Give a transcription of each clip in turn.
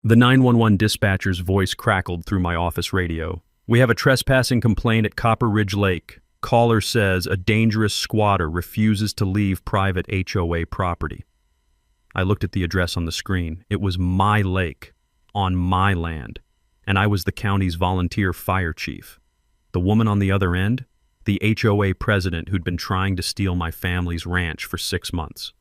The 911 dispatcher's voice crackled through my office radio. "We have a trespassing complaint at Copper Ridge Lake. Caller says a dangerous squatter refuses to leave private HOA property." I looked at the address on the screen. It was my lake, on my land, and I was the county's volunteer fire chief. The woman on the other end? The HOA president who'd been trying to steal my family's ranch for 6 months.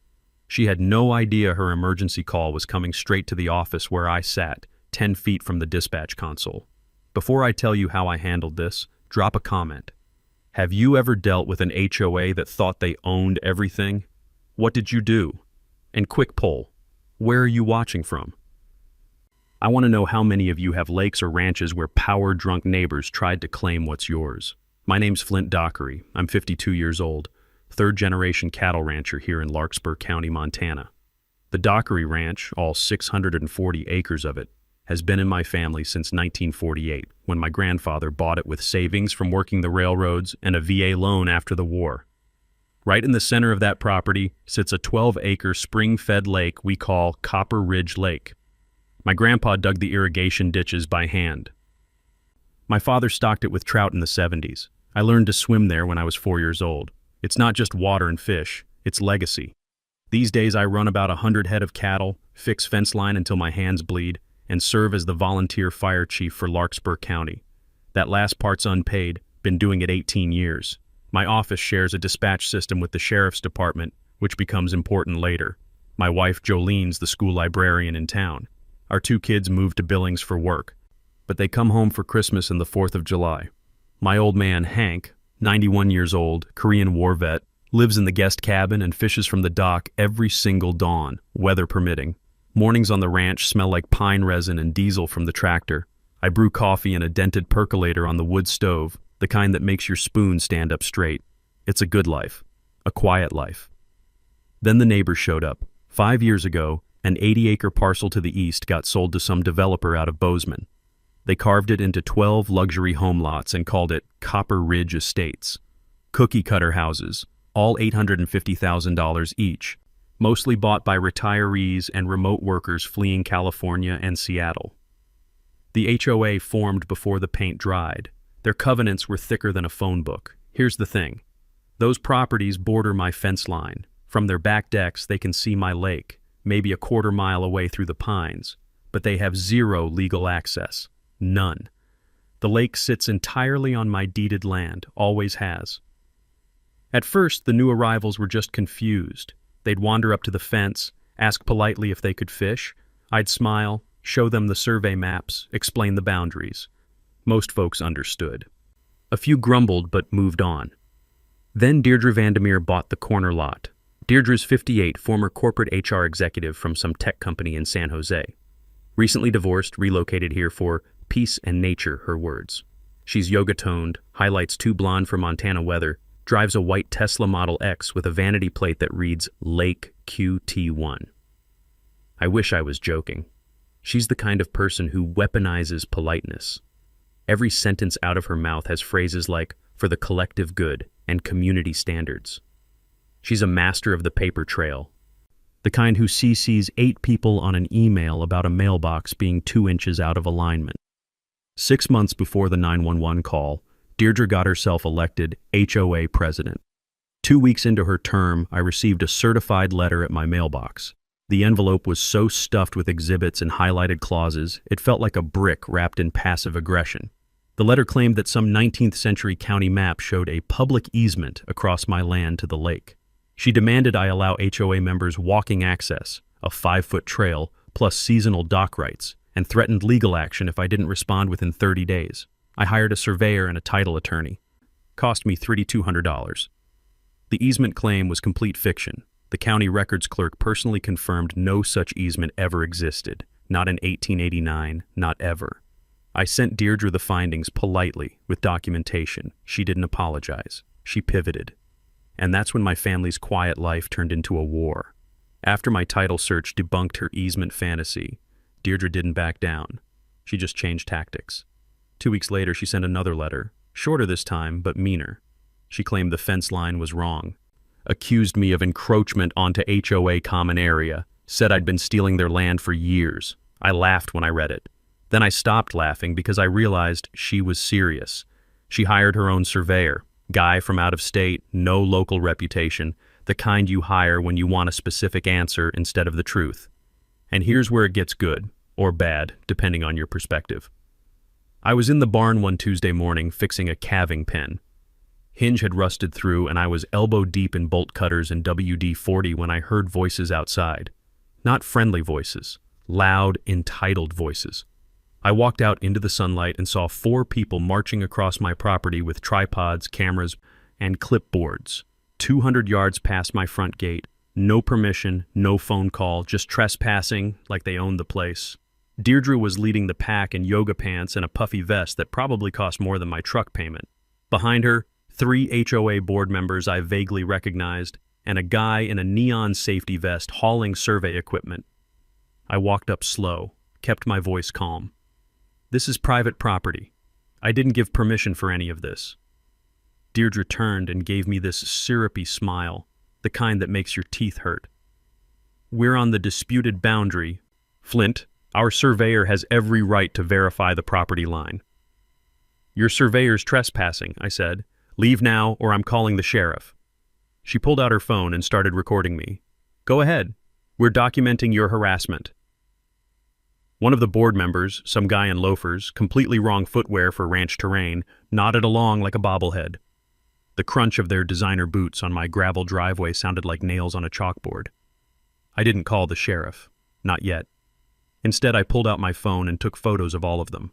She had no idea her emergency call was coming straight to the office where I sat, 10 feet from the dispatch console. Before I tell you how I handled this, drop a comment. Have you ever dealt with an HOA that thought they owned everything? What did you do? And quick poll, where are you watching from? I want to know how many of you have lakes or ranches where power-drunk neighbors tried to claim what's yours. My name's Flint Dockery. I'm 52 years old, third-generation cattle rancher here in Larkspur County, Montana. The Dockery Ranch, all 640 acres of it, has been in my family since 1948, when my grandfather bought it with savings from working the railroads and a VA loan after the war. Right in the center of that property sits a 12-acre spring-fed lake we call Copper Ridge Lake. My grandpa dug the irrigation ditches by hand. My father stocked it with trout in the 70s. I learned to swim there when I was 4 years old. It's not just water and fish, it's legacy. These days I run about 100 head of cattle, fix fence line until my hands bleed, and serve as the volunteer fire chief for Larkspur County. That last part's unpaid, been doing it 18 years. My office shares a dispatch system with the sheriff's department, which becomes important later. My wife Jolene's the school librarian in town. Our 2 kids moved to Billings for work, but they come home for Christmas and the 4th of July. My old man, Hank, 91 years old, Korean war vet, lives in the guest cabin and fishes from the dock every single dawn, weather permitting. Mornings on the ranch smell like pine resin and diesel from the tractor. I brew coffee in a dented percolator on the wood stove, the kind that makes your spoon stand up straight. It's a good life, a quiet life. Then the neighbors showed up. 5 years ago, an 80-acre parcel to the east got sold to some developer out of Bozeman. They carved it into 12 luxury home lots and called it Copper Ridge Estates. Cookie-cutter houses, all $850,000 each, mostly bought by retirees and remote workers fleeing California and Seattle. The HOA formed before the paint dried. Their covenants were thicker than a phone book. Here's the thing. Those properties border my fence line. From their back decks, they can see my lake, maybe a quarter mile away through the pines, but they have zero legal access. None. The lake sits entirely on my deeded land, always has. At first, the new arrivals were just confused. They'd wander up to the fence, ask politely if they could fish. I'd smile, show them the survey maps, explain the boundaries. Most folks understood. A few grumbled but moved on. Then Deirdre Vandermeer bought the corner lot. Deirdre's 58, former corporate HR executive from some tech company in San Jose. Recently divorced, relocated here for peace and nature, her words. She's yoga-toned, highlights too blonde for Montana weather, drives a white Tesla Model X with a vanity plate that reads Lake QT1. I wish I was joking. She's the kind of person who weaponizes politeness. Every sentence out of her mouth has phrases like, for the collective good, and community standards. She's a master of the paper trail, the kind who CCs 8 people on an email about a mailbox being 2 inches out of alignment. 6 months before the 911 call, Deirdre got herself elected HOA president. 2 weeks into her term, I received a certified letter at my mailbox. The envelope was so stuffed with exhibits and highlighted clauses, it felt like a brick wrapped in passive aggression. The letter claimed that some 19th century county map showed a public easement across my land to the lake. She demanded I allow HOA members walking access, a 5-foot trail, plus seasonal dock rights, and threatened legal action if I didn't respond within 30 days. I hired a surveyor and a title attorney. Cost me $3,200. The easement claim was complete fiction. The county records clerk personally confirmed no such easement ever existed, not in 1889, not ever. I sent Deirdre the findings politely, with documentation. She didn't apologize. She pivoted. And that's when my family's quiet life turned into a war. After my title search debunked her easement fantasy, Deirdre didn't back down. She just changed tactics. 2 weeks later, she sent another letter, shorter this time, but meaner. She claimed the fence line was wrong, accused me of encroachment onto HOA common area, said I'd been stealing their land for years. I laughed when I read it. Then I stopped laughing because I realized she was serious. She hired her own surveyor, guy from out of state, no local reputation, the kind you hire when you want a specific answer instead of the truth. And here's where it gets good, or bad, depending on your perspective. I was in the barn one Tuesday morning fixing a calving pen. Hinge had rusted through and I was elbow deep in bolt cutters and WD-40 when I heard voices outside. Not friendly voices, loud, entitled voices. I walked out into the sunlight and saw 4 people marching across my property with tripods, cameras, and clipboards. 200 yards past my front gate. No permission, no phone call, just trespassing like they owned the place. Deirdre was leading the pack in yoga pants and a puffy vest that probably cost more than my truck payment. Behind her, 3 HOA board members I vaguely recognized, and a guy in a neon safety vest hauling survey equipment. I walked up slow, kept my voice calm. This is private property. I didn't give permission for any of this. Deirdre turned and gave me this syrupy smile, the kind that makes your teeth hurt. We're on the disputed boundary. Flint, our surveyor has every right to verify the property line. Your surveyor's trespassing, I said. Leave now or I'm calling the sheriff. She pulled out her phone and started recording me. Go ahead. We're documenting your harassment. One of the board members, some guy in loafers, completely wrong footwear for ranch terrain, nodded along like a bobblehead. The crunch of their designer boots on my gravel driveway sounded like nails on a chalkboard. I didn't call the sheriff. Not yet. Instead, I pulled out my phone and took photos of all of them.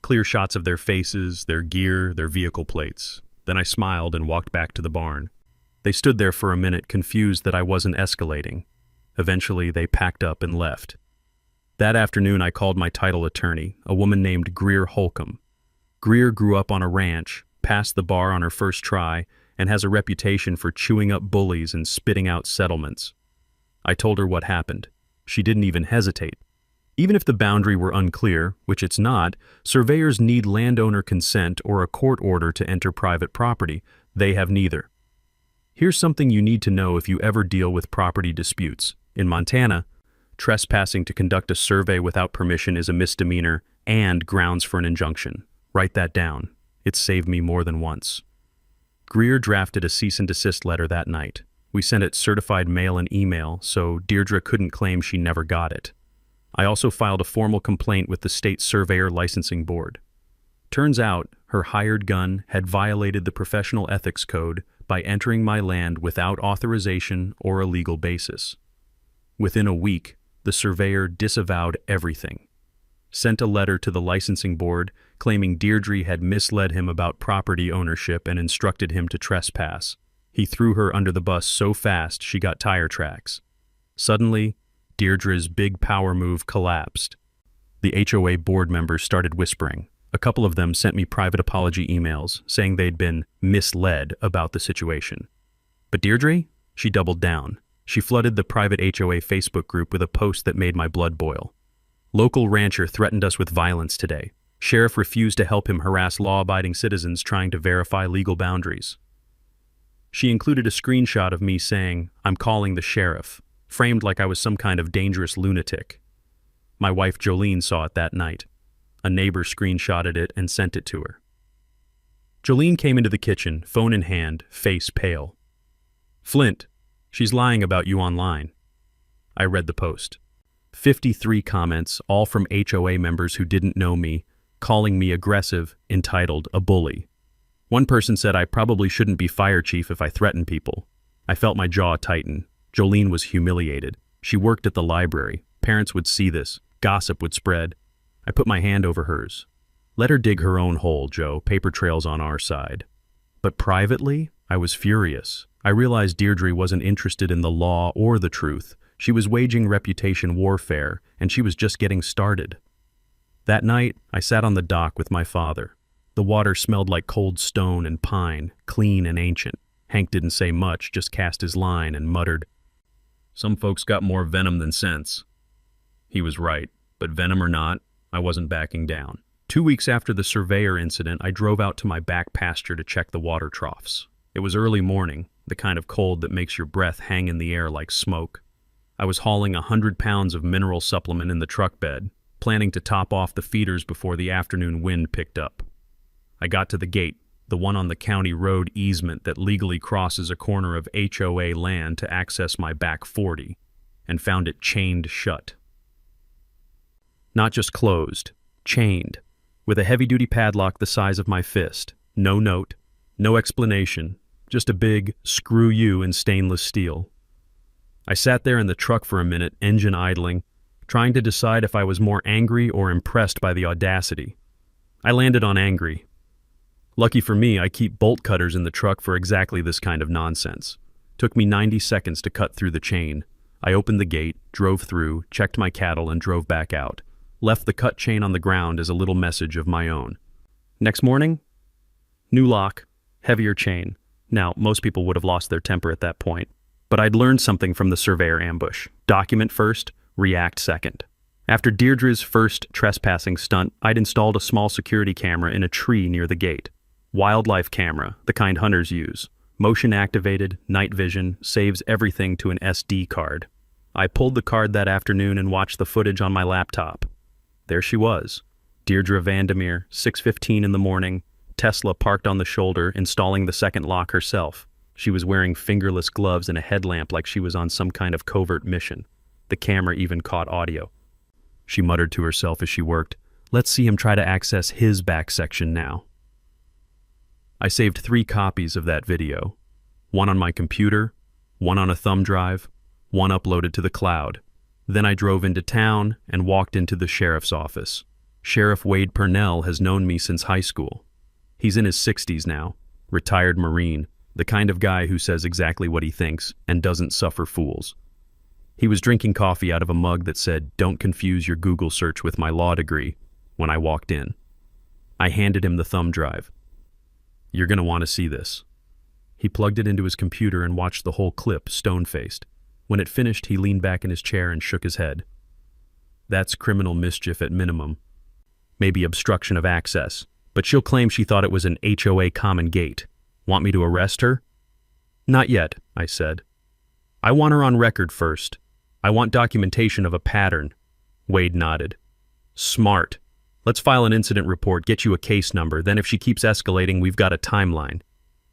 Clear shots of their faces, their gear, their vehicle plates. Then I smiled and walked back to the barn. They stood there for a minute, confused that I wasn't escalating. Eventually, they packed up and left. That afternoon, I called my title attorney, a woman named Greer Holcomb. Greer grew up on a ranch, passed the bar on her first try, and has a reputation for chewing up bullies and spitting out settlements. I told her what happened. She didn't even hesitate. Even if the boundary were unclear, which it's not, surveyors need landowner consent or a court order to enter private property. They have neither. Here's something you need to know if you ever deal with property disputes. In Montana, trespassing to conduct a survey without permission is a misdemeanor and grounds for an injunction. Write that down. It's saved me more than once. Greer drafted a cease and desist letter that night. We sent it certified mail and email, so Deirdre couldn't claim she never got it. I also filed a formal complaint with the state surveyor licensing board. Turns out, her hired gun had violated the professional ethics code by entering my land without authorization or a legal basis. Within a week, the surveyor disavowed everything. Sent a letter to the licensing board claiming Deirdre had misled him about property ownership and instructed him to trespass. He threw her under the bus so fast she got tire tracks. Suddenly, Deirdre's big power move collapsed. The HOA board members started whispering. A couple of them sent me private apology emails saying they'd been misled about the situation. But Deirdre? She doubled down. She flooded the private HOA Facebook group with a post that made my blood boil. Local rancher threatened us with violence today. Sheriff refused to help him harass law-abiding citizens trying to verify legal boundaries. She included a screenshot of me saying, "I'm calling the sheriff," framed like I was some kind of dangerous lunatic. My wife Jolene saw it that night. A neighbor screenshotted it and sent it to her. Jolene came into the kitchen, phone in hand, face pale. "Flint, she's lying about you online." I read the post. 53 comments, all from HOA members who didn't know me, calling me aggressive, entitled, a bully. One person said I probably shouldn't be fire chief if I threaten people. I felt my jaw tighten. Jolene was humiliated. She worked at the library. Parents would see this. Gossip would spread. I put my hand over hers. Let her dig her own hole, Joe. Paper trail's on our side. But privately, I was furious. I realized Deirdre wasn't interested in the law or the truth. She was waging reputation warfare, and she was just getting started. That night, I sat on the dock with my father. The water smelled like cold stone and pine, clean and ancient. Hank didn't say much, just cast his line and muttered, "Some folks got more venom than sense." He was right, but venom or not, I wasn't backing down. 2 weeks after the surveyor incident, I drove out to my back pasture to check the water troughs. It was early morning, the kind of cold that makes your breath hang in the air like smoke. I was hauling 100 pounds of mineral supplement in the truck bed, planning to top off the feeders before the afternoon wind picked up. I got to the gate, the one on the county road easement that legally crosses a corner of HOA land to access my back 40, and found it chained shut. Not just closed, chained, with a heavy-duty padlock the size of my fist. No note, no explanation, just a big "screw you" in stainless steel. I sat there in the truck for a minute, engine idling, trying to decide if I was more angry or impressed by the audacity. I landed on angry. Lucky for me, I keep bolt cutters in the truck for exactly this kind of nonsense. Took me 90 seconds to cut through the chain. I opened the gate, drove through, checked my cattle, and drove back out. Left the cut chain on the ground as a little message of my own. Next morning, new lock, heavier chain. Now, most people would have lost their temper at that point, but I'd learned something from the surveyor ambush. Document first, react second. After Deirdre's first trespassing stunt, I'd installed a small security camera in a tree near the gate. Wildlife camera, the kind hunters use. Motion activated, night vision, saves everything to an SD card. I pulled the card that afternoon and watched the footage on my laptop. There she was, Deirdre Vandermeer, 6:15 in the morning, Tesla parked on the shoulder, installing the second lock herself. She was wearing fingerless gloves and a headlamp like she was on some kind of covert mission. The camera even caught audio. She muttered to herself as she worked, "Let's see him try to access his back section now." I saved 3 copies of that video. One on my computer, one on a thumb drive, one uploaded to the cloud. Then I drove into town and walked into the sheriff's office. Sheriff Wade Purnell has known me since high school. He's in his 60s now, retired Marine, the kind of guy who says exactly what he thinks and doesn't suffer fools. He was drinking coffee out of a mug that said, "Don't confuse your Google search with my law degree," when I walked in. I handed him the thumb drive. "You're going to want to see this." He plugged it into his computer and watched the whole clip, stone-faced. When it finished, he leaned back in his chair and shook his head. "That's criminal mischief at minimum. Maybe obstruction of access. But she'll claim she thought it was an HOA common gate. Want me to arrest her?" "Not yet," I said. "I want her on record first. I want documentation of a pattern." Wade nodded. "Smart. Let's file an incident report, get you a case number, then if she keeps escalating, we've got a timeline.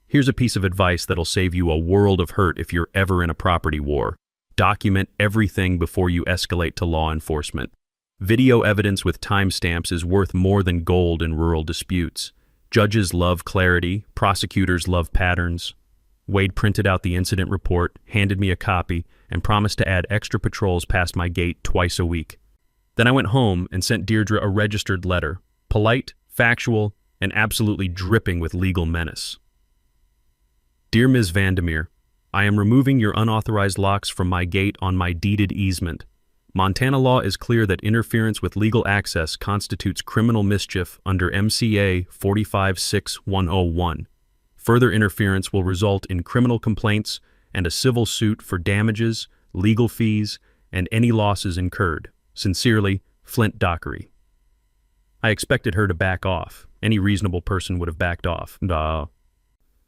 Here's a piece of advice that'll save you a world of hurt if you're ever in a property war. Document everything before you escalate to law enforcement. Video evidence with timestamps is worth more than gold in rural disputes. Judges love clarity, prosecutors love patterns." Wade printed out the incident report, handed me a copy, and promised to add extra patrols past my gate twice a week. Then I went home and sent Deirdre a registered letter, polite, factual, and absolutely dripping with legal menace. "Dear Ms. Vandermeer, I am removing your unauthorized locks from my gate on my deeded easement. Montana law is clear that interference with legal access constitutes criminal mischief under MCA 456101. Further interference will result in criminal complaints and a civil suit for damages, legal fees, and any losses incurred. Sincerely, Flint Dockery." I expected her to back off. Any reasonable person would have backed off.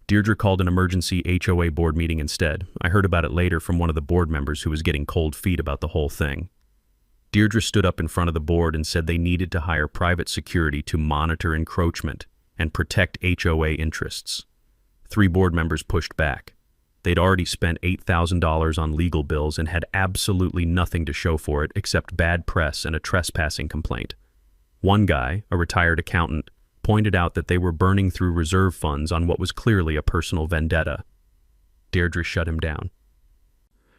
Deirdre called an emergency HOA board meeting instead. I heard about it later from one of the board members who was getting cold feet about the whole thing. Deirdre stood up in front of the board and said they needed to hire private security to monitor encroachment and protect HOA interests. 3 board members pushed back. They'd already spent $8,000 on legal bills and had absolutely nothing to show for it except bad press and a trespassing complaint. One guy, a retired accountant, pointed out that they were burning through reserve funds on what was clearly a personal vendetta. Deirdre shut him down.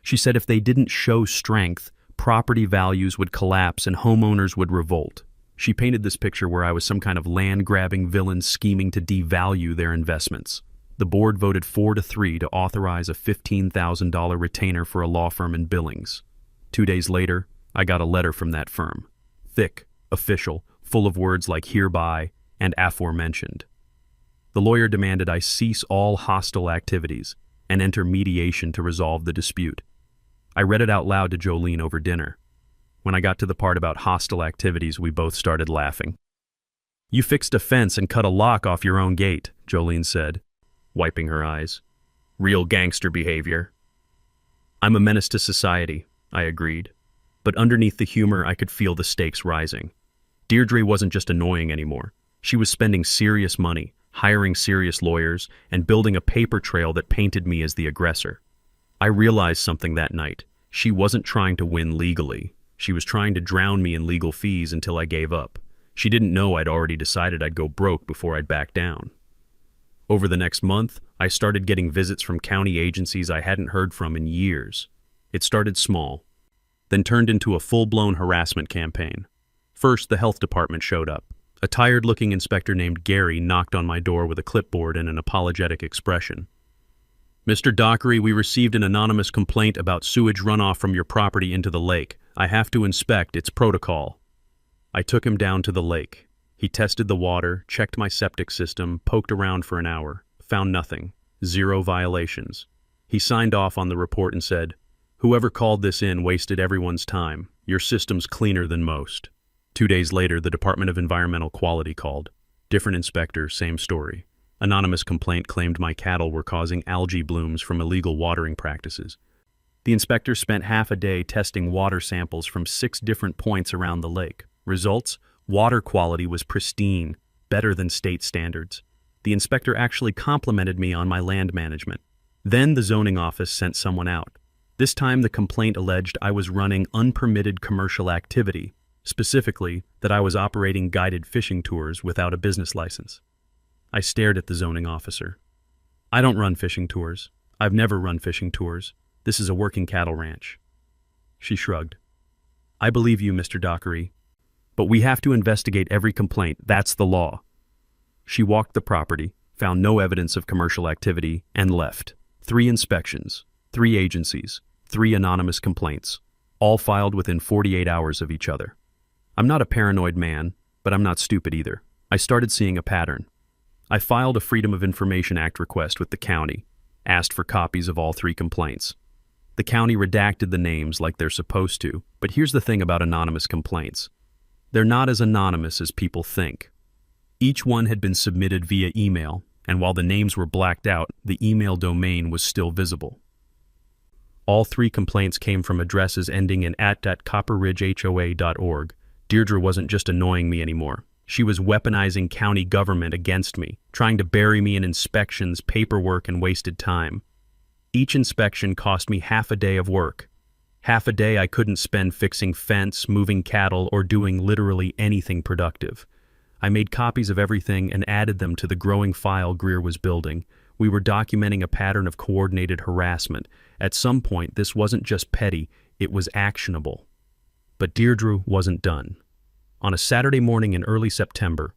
She said if they didn't show strength, property values would collapse and homeowners would revolt. She painted this picture where I was some kind of land-grabbing villain scheming to devalue their investments. The board voted 4-3 to authorize a $15,000 retainer for a law firm in Billings. 2 days later, I got a letter from that firm. Thick, official, full of words like hereby and aforementioned. The lawyer demanded I cease all hostile activities and enter mediation to resolve the dispute. I read it out loud to Jolene over dinner. When I got to the part about hostile activities, we both started laughing. "You fixed a fence and cut a lock off your own gate," Jolene said, wiping her eyes. "Real gangster behavior." "I'm a menace to society. I agreed. But underneath the humor, I could feel the stakes rising. Deirdre wasn't just annoying anymore. She was spending serious money, hiring serious lawyers, and building a paper trail that painted me as the aggressor. I realized something that night. She wasn't trying to win legally. She was trying to drown me in legal fees until I gave up. She didn't know I'd already decided I'd go broke before I'd back down. Over the next month, I started getting visits from county agencies I hadn't heard from in years. It started small, then turned into a full-blown harassment campaign. First, the health department showed up. A tired-looking inspector named Gary knocked on my door with a clipboard and an apologetic expression. "Mr. Dockery, we received an anonymous complaint about sewage runoff from your property into the lake. I have to inspect. It's protocol." I took him down to the lake. He tested the water, checked my septic system, poked around for an hour, found nothing, 0 violations. He signed off on the report and said, "Whoever called this in wasted everyone's time. Your system's cleaner than most." 2 days later, the Department of Environmental Quality called. Different inspector, same story. Anonymous complaint claimed my cattle were causing algae blooms from illegal watering practices. The inspector spent half a day testing water samples from 6 different points around the lake. Results? Water quality was pristine, better than state standards. The inspector actually complimented me on my land management. Then the zoning office sent someone out. This time the complaint alleged I was running unpermitted commercial activity, specifically that I was operating guided fishing tours without a business license. I stared at the zoning officer. "I don't run fishing tours. I've never run fishing tours. This is a working cattle ranch." She shrugged. "I believe you, Mr. Dockery. But we have to investigate every complaint. That's the law." She walked the property, found no evidence of commercial activity, and left. 3 inspections, 3 agencies, 3 anonymous complaints, all filed within 48 hours of each other. I'm not a paranoid man, but I'm not stupid either. I started seeing a pattern. I filed a Freedom of Information Act request with the county, asked for copies of all 3 complaints. The county redacted the names like they're supposed to, but here's the thing about anonymous complaints. They're not as anonymous as people think. Each one had been submitted via email, and while the names were blacked out, the email domain was still visible. All 3 complaints came from addresses ending in @copperridgehoa.org. Deirdre wasn't just annoying me anymore. She was weaponizing county government against me, trying to bury me in inspections, paperwork, and wasted time. Each inspection cost me half a day of work. Half a day I couldn't spend fixing fence, moving cattle, or doing literally anything productive. I made copies of everything and added them to the growing file Greer was building. We were documenting a pattern of coordinated harassment. At some point, this wasn't just petty, it was actionable. But Deirdre wasn't done. On a Saturday morning in early September,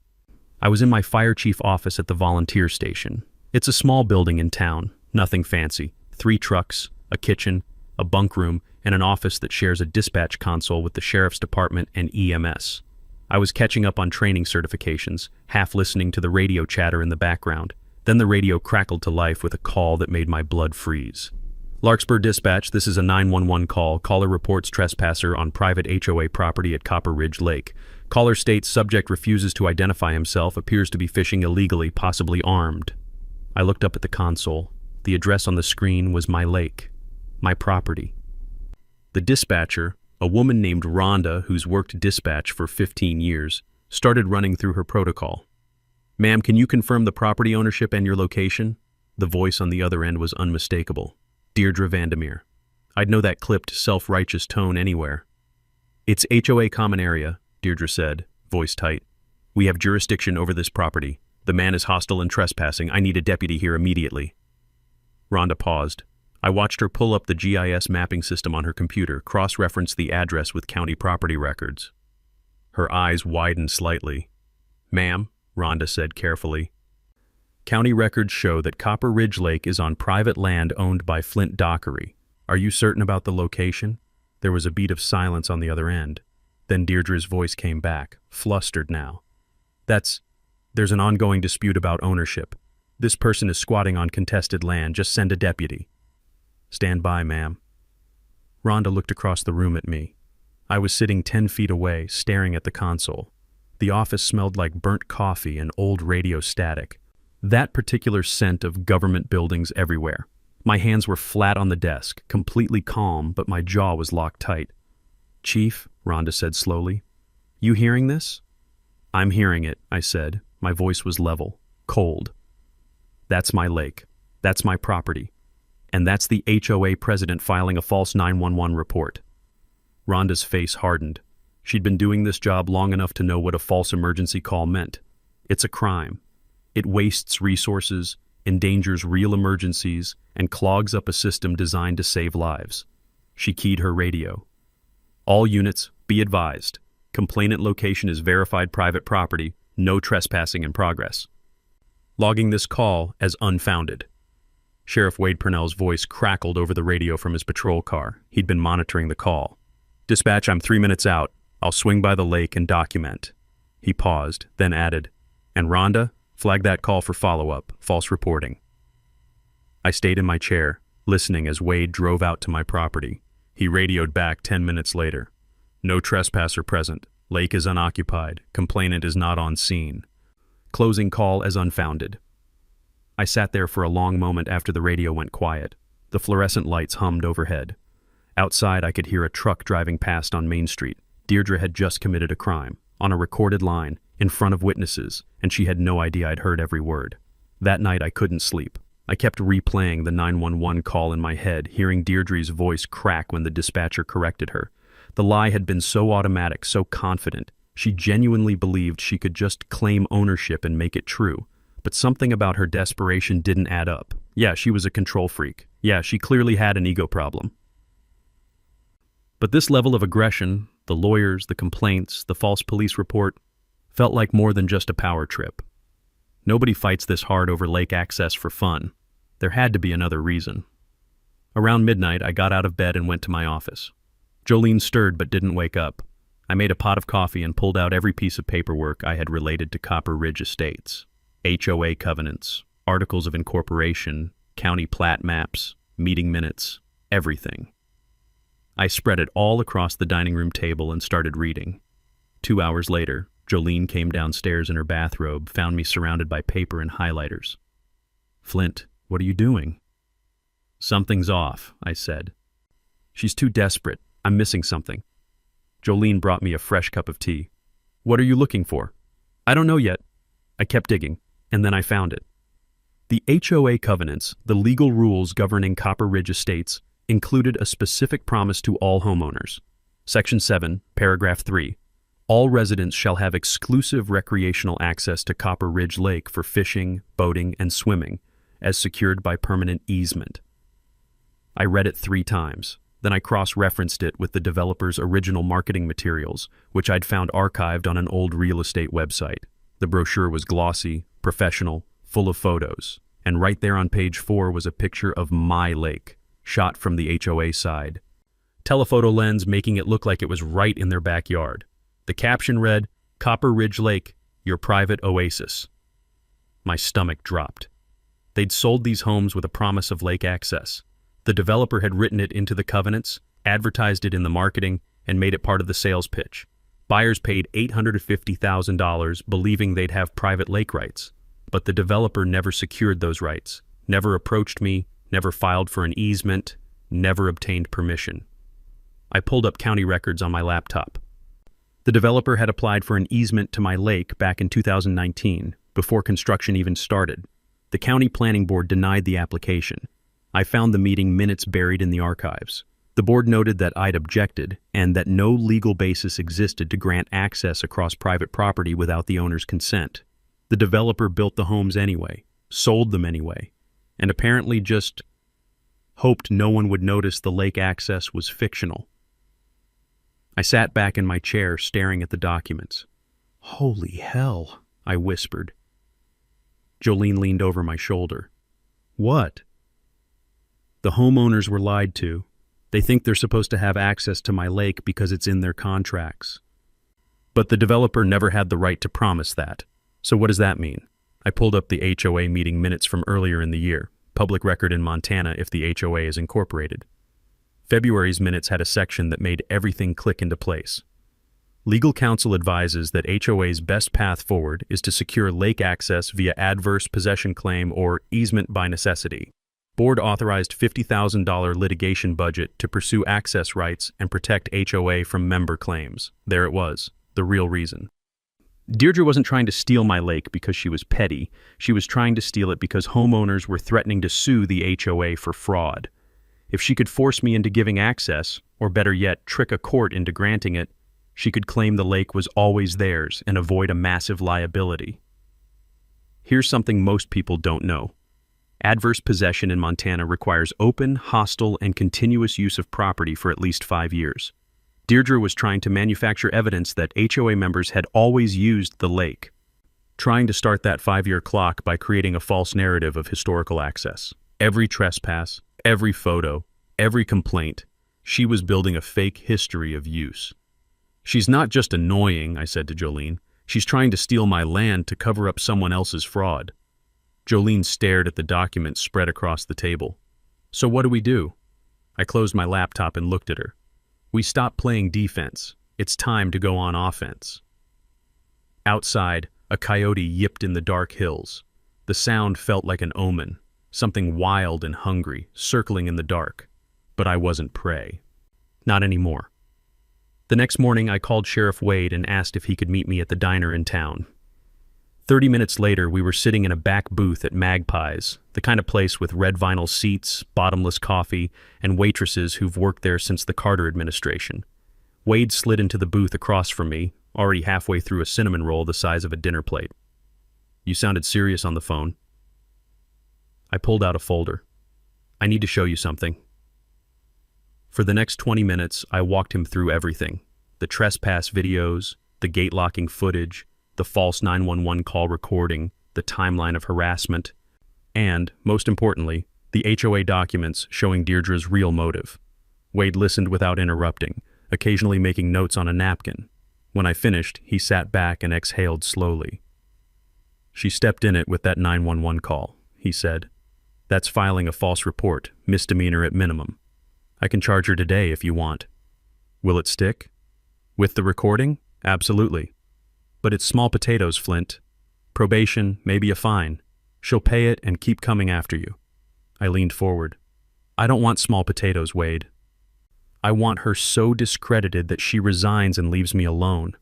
I was in my fire chief office at the volunteer station. It's a small building in town, nothing fancy. 3 trucks, a kitchen, a bunk room, and an office that shares a dispatch console with the sheriff's department and EMS. I was catching up on training certifications, half listening to the radio chatter in the background. Then the radio crackled to life with a call that made my blood freeze. "Larkspur Dispatch, this is a 911 call. Caller reports trespasser on private HOA property at Copper Ridge Lake. Caller states subject refuses to identify himself, appears to be fishing illegally, possibly armed." I looked up at the console. The address on the screen was my lake, my property. The dispatcher, a woman named Rhonda who's worked dispatch for 15 years, started running through her protocol. "Ma'am, can you confirm the property ownership and your location?" The voice on the other end was unmistakable. Deirdre Vandermeer. I'd know that clipped, self-righteous tone anywhere. "It's HOA common area," Deirdre said, voice tight. "We have jurisdiction over this property. The man is hostile and trespassing. I need a deputy here immediately." Rhonda paused. I watched her pull up the GIS mapping system on her computer, cross-reference the address with county property records. Her eyes widened slightly. "Ma'am," Rhonda said carefully, "county records show that Copper Ridge Lake is on private land owned by Flint Dockery. Are you certain about the location?" There was a beat of silence on the other end. Then Deirdre's voice came back, flustered now. There's an ongoing dispute about ownership. This person is squatting on contested land. Just send a deputy." "Stand by, ma'am." Rhonda looked across the room at me. I was sitting 10 feet away, staring at the console. The office smelled like burnt coffee and old radio static. That particular scent of government buildings everywhere. My hands were flat on the desk, completely calm, but my jaw was locked tight. "Chief," Rhonda said slowly, "you hearing this?" "I'm hearing it," I said. My voice was level, cold. "That's my lake. That's my property. And that's the HOA president filing a false 911 report." Rhonda's face hardened. She'd been doing this job long enough to know what a false emergency call meant. It's a crime. It wastes resources, endangers real emergencies, and clogs up a system designed to save lives. She keyed her radio. "All units, be advised. Complainant location is verified private property. No trespassing in progress." Logging this call as unfounded. Sheriff Wade Purnell's voice crackled over the radio from his patrol car. He'd been monitoring the call. "Dispatch, I'm 3 minutes out. I'll swing by the lake and document." He paused, then added, "And Rhonda, flag that call for follow-up, false reporting." I stayed in my chair, listening as Wade drove out to my property. He radioed back 10 minutes later. "No trespasser present. Lake is unoccupied. Complainant is not on scene. Closing call as unfounded." I sat there for a long moment after the radio went quiet. The fluorescent lights hummed overhead. Outside, I could hear a truck driving past on Main Street. Deirdre had just committed a crime, on a recorded line, in front of witnesses, and she had no idea I'd heard every word. That night, I couldn't sleep. I kept replaying the 911 call in my head, hearing Deirdre's voice crack when the dispatcher corrected her. The lie had been so automatic, so confident. She genuinely believed she could just claim ownership and make it true. But something about her desperation didn't add up. Yeah, she was a control freak. Yeah, she clearly had an ego problem. But this level of aggression, the lawyers, the complaints, the false police report, felt like more than just a power trip. Nobody fights this hard over lake access for fun. There had to be another reason. Around midnight, I got out of bed and went to my office. Jolene stirred but didn't wake up. I made a pot of coffee and pulled out every piece of paperwork I had related to Copper Ridge Estates. HOA covenants, articles of incorporation, county plat maps, meeting minutes, everything. I spread it all across the dining room table and started reading. 2 hours later, Jolene came downstairs in her bathrobe, found me surrounded by paper and highlighters. "Flint, what are you doing?" "Something's off," I said. "She's too desperate. I'm missing something." Jolene brought me a fresh cup of tea. "What are you looking for?" "I don't know yet." I kept digging, and then I found it. The HOA covenants, the legal rules governing Copper Ridge Estates, included a specific promise to all homeowners. Section 7, Paragraph 3. All residents shall have exclusive recreational access to Copper Ridge Lake for fishing, boating, and swimming, as secured by permanent easement. I read it 3 times. Then I cross-referenced it with the developer's original marketing materials, which I'd found archived on an old real estate website. The brochure was glossy, professional, full of photos, and right there on page 4 was a picture of my lake, shot from the HOA side. Telephoto lens making it look like it was right in their backyard. The caption read, "Copper Ridge Lake, your private oasis." My stomach dropped. They'd sold these homes with a promise of lake access. The developer had written it into the covenants, advertised it in the marketing, and made it part of the sales pitch. Buyers paid $850,000 believing they'd have private lake rights. But the developer never secured those rights, never approached me, never filed for an easement, never obtained permission. I pulled up county records on my laptop. The developer had applied for an easement to my lake back in 2019, before construction even started. The county planning board denied the application. I found the meeting minutes buried in the archives. The board noted that I'd objected and that no legal basis existed to grant access across private property without the owner's consent. The developer built the homes anyway, sold them anyway, and apparently just hoped no one would notice the lake access was fictional. I sat back in my chair staring at the documents. "Holy hell," I whispered. Jolene leaned over my shoulder. "What?" "The homeowners were lied to. They think they're supposed to have access to my lake because it's in their contracts. But the developer never had the right to promise that. So what does that mean?" I pulled up the HOA meeting minutes from earlier in the year, public record in Montana if the HOA is incorporated. February's minutes had a section that made everything click into place. Legal counsel advises that HOA's best path forward is to secure lake access via adverse possession claim or easement by necessity. Board authorized $50,000 litigation budget to pursue access rights and protect HOA from member claims. There it was, the real reason. Deirdre wasn't trying to steal my lake because she was petty. She was trying to steal it because homeowners were threatening to sue the HOA for fraud. If she could force me into giving access, or better yet, trick a court into granting it, she could claim the lake was always theirs and avoid a massive liability. Here's something most people don't know. Adverse possession in Montana requires open, hostile, and continuous use of property for at least 5 years. Deirdre was trying to manufacture evidence that HOA members had always used the lake, trying to start that 5-year clock by creating a false narrative of historical access. Every trespass, every photo, every complaint, she was building a fake history of use. "She's not just annoying," I said to Jolene. "She's trying to steal my land to cover up someone else's fraud." Jolene stared at the document spread across the table. "So what do?" I closed my laptop and looked at her. "We stopped playing defense. It's time to go on offense." Outside, a coyote yipped in the dark hills. The sound felt like an omen, something wild and hungry, circling in the dark. But I wasn't prey. Not anymore. The next morning, I called Sheriff Wade and asked if he could meet me at the diner in town. 30 minutes later, we were sitting in a back booth at Magpie's, the kind of place with red vinyl seats, bottomless coffee, and waitresses who've worked there since the Carter administration. Wade slid into the booth across from me, already halfway through a cinnamon roll the size of a dinner plate. "You sounded serious on the phone." I pulled out a folder. "I need to show you something." For the next 20 minutes, I walked him through everything. The trespass videos, the gate locking footage, the false 911 call recording, the timeline of harassment, and, most importantly, the HOA documents showing Deirdre's real motive. Wade listened without interrupting, occasionally making notes on a napkin. When I finished, he sat back and exhaled slowly. "She stepped in it with that 911 call," he said. "That's filing a false report, misdemeanor at minimum. I can charge her today if you want." "Will it stick?" "With the recording? Absolutely. But it's small potatoes, Flint. Probation, maybe a fine. She'll pay it and keep coming after you." I leaned forward. "I don't want small potatoes, Wade. I want her so discredited that she resigns and leaves me alone."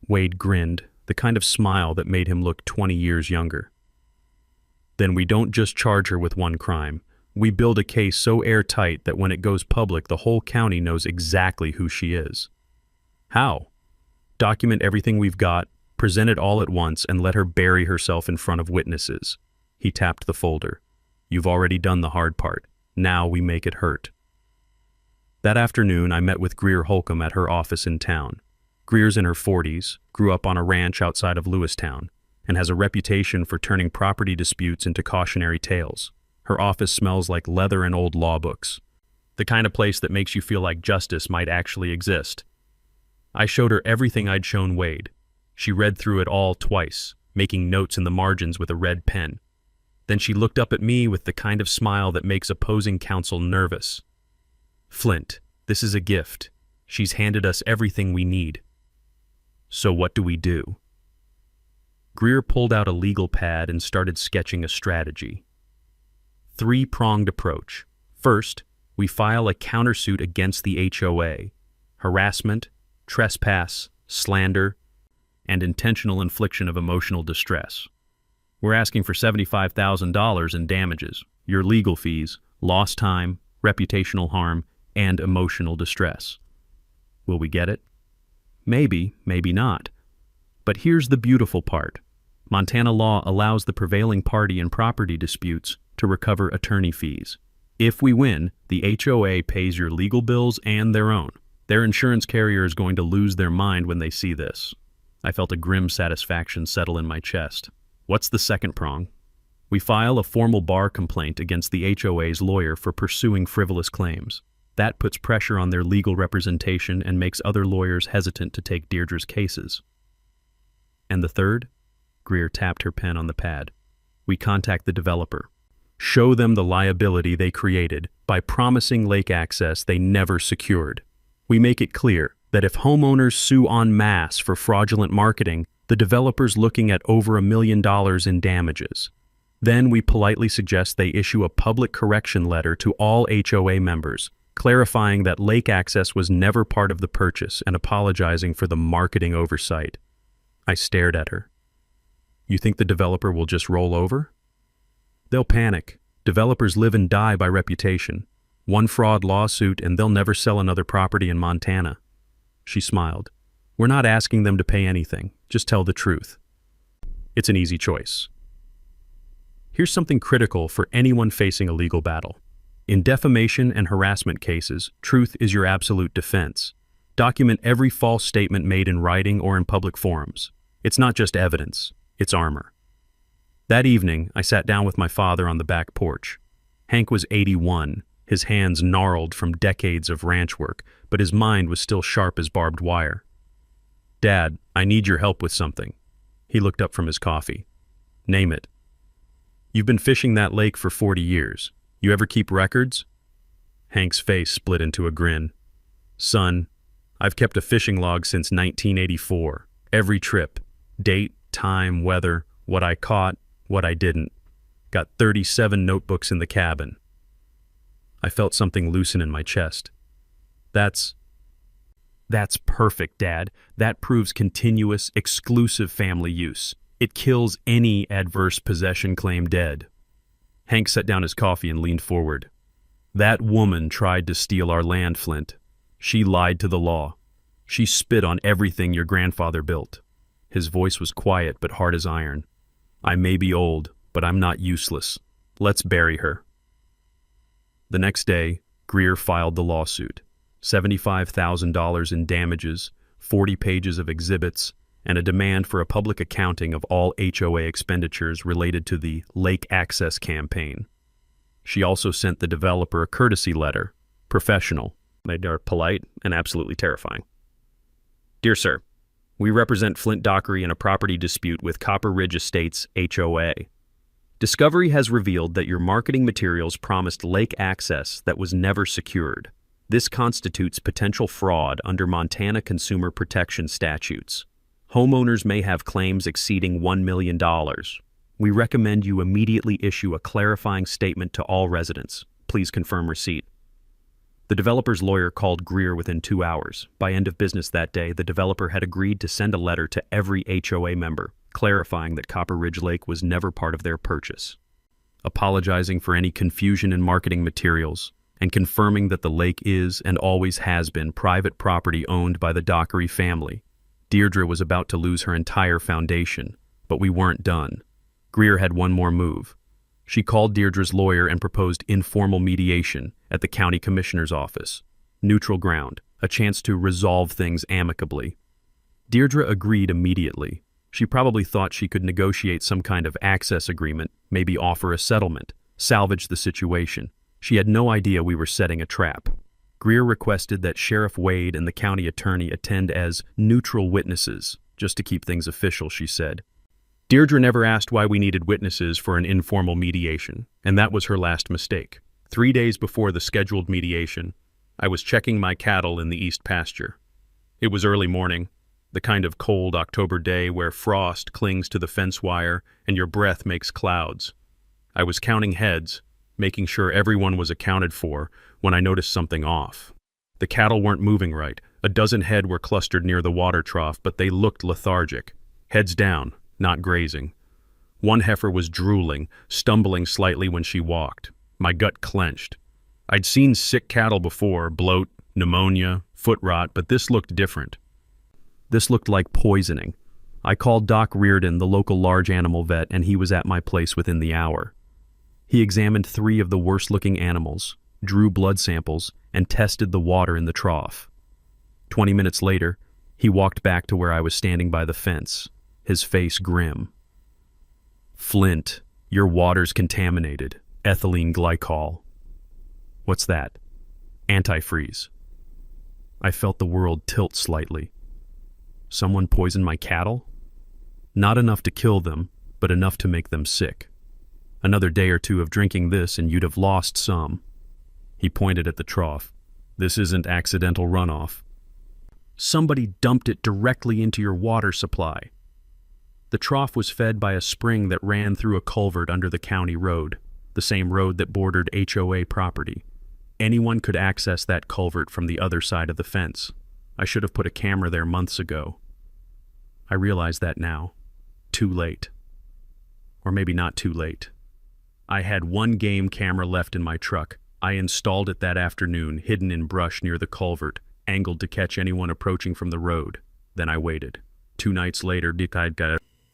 Wade grinned, the kind of smile that made him look 20 years younger. "Then we don't just charge her with one crime. We build a case so airtight that when it goes public, the whole county knows exactly who she is." "How?" "Document everything we've got, present it all at once, and let her bury herself in front of witnesses." He tapped the folder. "You've already done the hard part. Now we make it hurt." That afternoon, I met with Greer Holcomb at her office in town. Greer's in her 40s, grew up on a ranch outside of Lewistown, and has a reputation for turning property disputes into cautionary tales. Her office smells like leather and old law books, the kind of place that makes you feel like justice might actually exist. I showed her everything I'd shown Wade. She read through it all twice, making notes in the margins with a red pen. Then she looked up at me with the kind of smile that makes opposing counsel nervous. "Flint, this is a gift. She's handed us everything we need. So what do we do?" Greer pulled out a legal pad and started sketching a strategy. 3-pronged approach. First, we file a countersuit against the HOA. Harassment, trespass, slander, and intentional infliction of emotional distress. We're asking for $75,000 in damages, your legal fees, lost time, reputational harm, and emotional distress. Will we get it? Maybe, maybe not. But here's the beautiful part. Montana law allows the prevailing party in property disputes to recover attorney fees. If we win, the HOA pays your legal bills and their own. Their insurance carrier is going to lose their mind when they see this. I felt a grim satisfaction settle in my chest. What's the second prong? We file a formal bar complaint against the HOA's lawyer for pursuing frivolous claims. That puts pressure on their legal representation and makes other lawyers hesitant to take Deirdre's cases. And the third? Greer tapped her pen on the pad. We contact the developer. Show them the liability they created by promising lake access they never secured. We make it clear that if homeowners sue en masse for fraudulent marketing, the developer's looking at over $1 million in damages. Then we politely suggest they issue a public correction letter to all HOA members, clarifying that lake access was never part of the purchase and apologizing for the marketing oversight. I stared at her. You think the developer will just roll over? They'll panic. Developers live and die by reputation. One fraud lawsuit and they'll never sell another property in Montana. She smiled. We're not asking them to pay anything. Just tell the truth. It's an easy choice. Here's something critical for anyone facing a legal battle. In defamation and harassment cases, truth is your absolute defense. Document every false statement made in writing or in public forums. It's not just evidence, it's armor. That evening, I sat down with my father on the back porch. Hank was 81, his hands gnarled from decades of ranch work, but his mind was still sharp as barbed wire. Dad, I need your help with something. He looked up from his coffee. Name it. You've been fishing that lake for 40 years. You ever keep records? Hank's face split into a grin. Son, I've kept a fishing log since 1984. Every trip. Date, time, weather, what I caught, what I didn't. Got 37 notebooks in the cabin. I felt something loosen in my chest. That's perfect, Dad. That proves continuous, exclusive family use. It kills any adverse possession claim dead. Hank set down his coffee and leaned forward. That woman tried to steal our land, Flint. She lied to the law. She spit on everything your grandfather built. His voice was quiet but hard as iron. I may be old, but I'm not useless. Let's bury her. The next day, Greer filed the lawsuit. $75,000 in damages, 40 pages of exhibits, and a demand for a public accounting of all HOA expenditures related to the Lake Access campaign. She also sent the developer a courtesy letter, professional. They are polite and absolutely terrifying. Dear Sir, we represent Flint Dockery in a property dispute with Copper Ridge Estates HOA. Discovery has revealed that your marketing materials promised lake access that was never secured. This constitutes potential fraud under Montana consumer protection statutes. Homeowners may have claims exceeding $1 million. We recommend you immediately issue a clarifying statement to all residents. Please confirm receipt. The developer's lawyer called Greer within 2 hours. By end of business that day, the developer had agreed to send a letter to every HOA member, clarifying that Copper Ridge Lake was never part of their purchase, apologizing for any confusion in marketing materials, and confirming that the lake is and always has been private property owned by the Dockery family. Deirdre was about to lose her entire foundation, but we weren't done. Greer had one more move. She called Deirdre's lawyer and proposed informal mediation at the county commissioner's office. Neutral ground, a chance to resolve things amicably. Deirdre agreed immediately. She probably thought she could negotiate some kind of access agreement, maybe offer a settlement, salvage the situation. She had no idea we were setting a trap. Greer requested that Sheriff Wade and the county attorney attend as neutral witnesses, just to keep things official, she said. Deirdre never asked why we needed witnesses for an informal mediation, and that was her last mistake. 3 days before the scheduled mediation, I was checking my cattle in the east pasture. It was early morning, the kind of cold October day where frost clings to the fence wire and your breath makes clouds. I was counting heads, making sure everyone was accounted for, when I noticed something off. The cattle weren't moving right. A dozen head were clustered near the water trough, but they looked lethargic. Heads down, not grazing. One heifer was drooling, stumbling slightly when she walked. My gut clenched. I'd seen sick cattle before, bloat, pneumonia, foot rot, but this looked different. This looked like poisoning. I called Doc Reardon, the local large animal vet, and he was at my place within the hour. He examined 3 of the worst-looking animals, drew blood samples, and tested the water in the trough. 20 minutes later, he walked back to where I was standing by the fence, his face grim. Flint, your water's contaminated. Ethylene glycol. What's that? Antifreeze. I felt the world tilt slightly. Someone poisoned my cattle? Not enough to kill them, but enough to make them sick. Another day or 2 of drinking this and you'd have lost some. He pointed at the trough. This isn't accidental runoff. Somebody dumped it directly into your water supply. The trough was fed by a spring that ran through a culvert under the county road, the same road that bordered HOA property. Anyone could access that culvert from the other side of the fence. I should have put a camera there months ago. I realize that now. Too late. Or maybe not too late. I had one game camera left in my truck. I installed it that afternoon, hidden in brush near the culvert, angled to catch anyone approaching from the road. Then I waited. 2 nights later,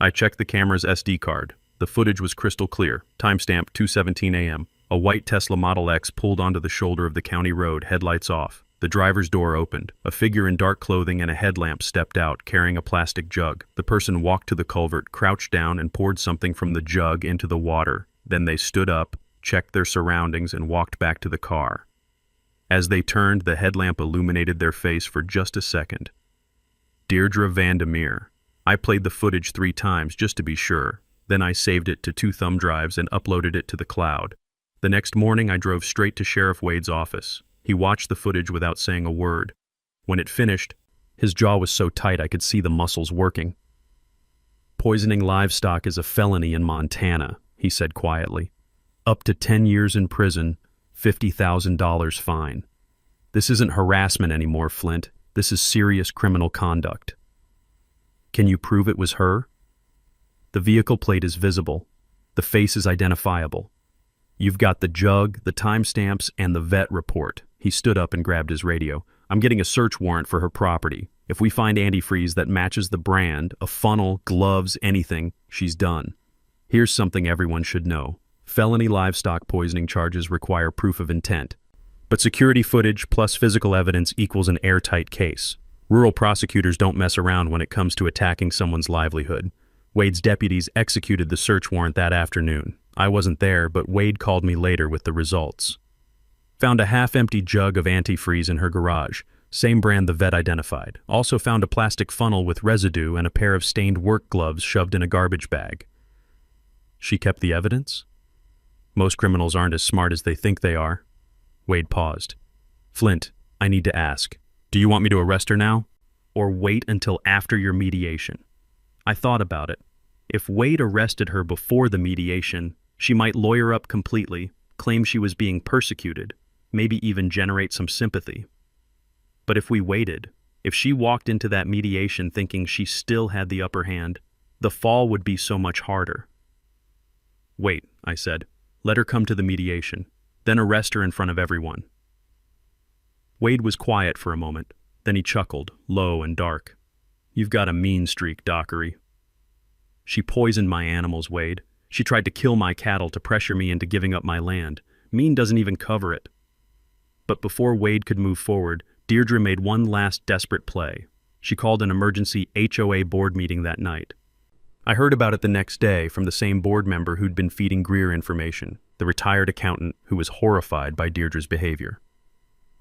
I checked the camera's SD card. The footage was crystal clear. Timestamp 2:17 a.m. A white Tesla Model X pulled onto the shoulder of the county road, headlights off. The driver's door opened. A figure in dark clothing and a headlamp stepped out, carrying a plastic jug. The person walked to the culvert, crouched down, and poured something from the jug into the water. Then they stood up, checked their surroundings, and walked back to the car. As they turned, the headlamp illuminated their face for just a second. Deirdre Vandermeer. I played the footage 3 times just to be sure. Then I saved it to 2 thumb drives and uploaded it to the cloud. The next morning, I drove straight to Sheriff Wade's office. He watched the footage without saying a word. When it finished, his jaw was so tight I could see the muscles working. "Poisoning livestock is a felony in Montana," he said quietly. "Up to 10 years in prison, $50,000 fine. This isn't harassment anymore, Flint. This is serious criminal conduct." "Can you prove it was her?" "The vehicle plate is visible. The face is identifiable. You've got the jug, the timestamps, and the vet report." He stood up and grabbed his radio. "I'm getting a search warrant for her property. If we find antifreeze that matches the brand, a funnel, gloves, anything, she's done. Here's something everyone should know. Felony livestock poisoning charges require proof of intent. But security footage plus physical evidence equals an airtight case. Rural prosecutors don't mess around when it comes to attacking someone's livelihood." Wade's deputies executed the search warrant that afternoon. I wasn't there, but Wade called me later with the results. Found a half-empty jug of antifreeze in her garage, same brand the vet identified. Also found a plastic funnel with residue and a pair of stained work gloves shoved in a garbage bag. She kept the evidence? Most criminals aren't as smart as they think they are. Wade paused. "Flint, I need to ask. Do you want me to arrest her now? Or wait until after your mediation?" I thought about it. If Wade arrested her before the mediation, she might lawyer up completely, claim she was being persecuted, maybe even generate some sympathy. But if we waited, if she walked into that mediation thinking she still had the upper hand, the fall would be so much harder. "Wait," I said. "Let her come to the mediation, then arrest her in front of everyone." Wade was quiet for a moment, then he chuckled, low and dark. "You've got a mean streak, Dockery." "She poisoned my animals, Wade. She tried to kill my cattle to pressure me into giving up my land. Mean doesn't even cover it." But before Wade could move forward, Deirdre made one last desperate play. She called an emergency HOA board meeting that night. I heard about it the next day from the same board member who'd been feeding Greer information, the retired accountant who was horrified by Deirdre's behavior.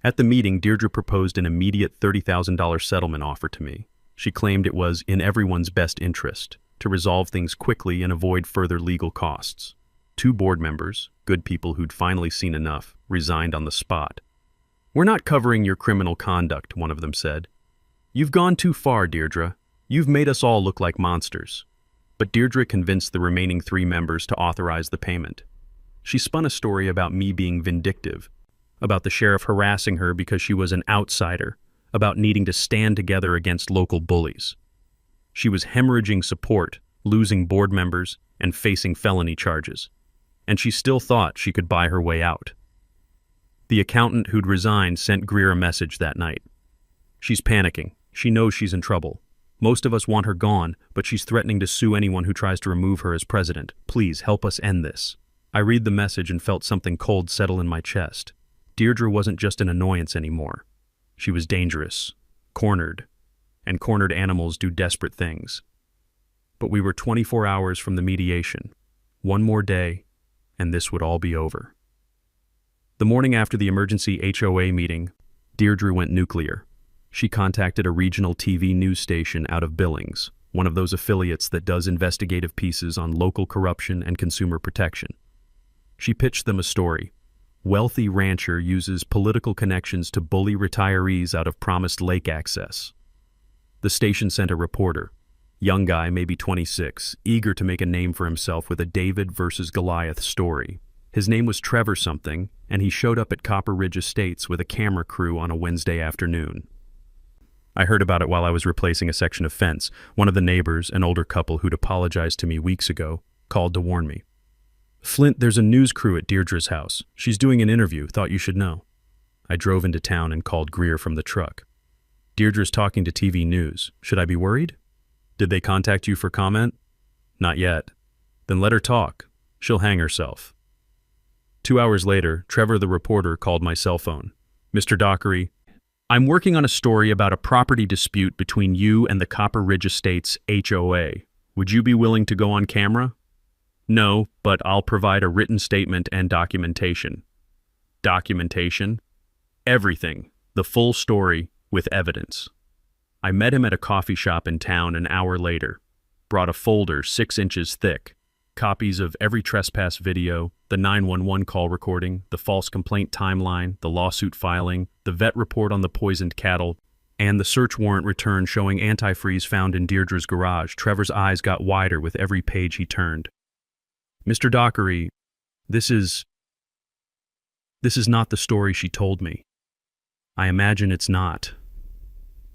At the meeting, Deirdre proposed an immediate $30,000 settlement offer to me. She claimed it was in everyone's best interest to resolve things quickly and avoid further legal costs. 2 board members, good people who'd finally seen enough, resigned on the spot. "We're not covering your criminal conduct," one of them said. "You've gone too far, Deirdre. You've made us all look like monsters." But Deirdre convinced the remaining 3 members to authorize the payment. She spun a story about me being vindictive, about the sheriff harassing her because she was an outsider, about needing to stand together against local bullies. She was hemorrhaging support, losing board members, and facing felony charges. And she still thought she could buy her way out. The accountant who'd resigned sent Greer a message that night. "She's panicking. She knows she's in trouble. Most of us want her gone, but she's threatening to sue anyone who tries to remove her as president. Please help us end this." I read the message and felt something cold settle in my chest. Deirdre wasn't just an annoyance anymore. She was dangerous, cornered, and cornered animals do desperate things. But we were 24 hours from the mediation. One more day, and this would all be over. The morning after the emergency HOA meeting, Deirdre went nuclear. She contacted a regional TV news station out of Billings, one of those affiliates that does investigative pieces on local corruption and consumer protection. She pitched them a story. Wealthy rancher uses political connections to bully retirees out of promised lake access. The station sent a reporter. Young guy, maybe 26, eager to make a name for himself with a David versus Goliath story. His name was Trevor something, and he showed up at Copper Ridge Estates with a camera crew on a Wednesday afternoon. I heard about it while I was replacing a section of fence. One of the neighbors, an older couple who'd apologized to me weeks ago, called to warn me. "Flint, there's a news crew at Deirdre's house. She's doing an interview, thought you should know." I drove into town and called Greer from the truck. "Deirdre's talking to TV News. Should I be worried?" "Did they contact you for comment?" "Not yet." "Then let her talk. She'll hang herself." 2 hours later, Trevor the reporter called my cell phone. "Mr. Dockery, I'm working on a story about a property dispute between you and the Copper Ridge Estates HOA. Would you be willing to go on camera?" "No, but I'll provide a written statement and documentation." "Documentation?" "Everything. The full story with evidence." I met him at a coffee shop in town an hour later. Brought a folder 6 inches thick. Copies of every trespass video, the 911 call recording, the false complaint timeline, the lawsuit filing, the vet report on the poisoned cattle, and the search warrant return showing antifreeze found in Deirdre's garage. Trevor's eyes got wider with every page he turned. "Mr. Dockery, this is not the story she told me. I imagine it's not."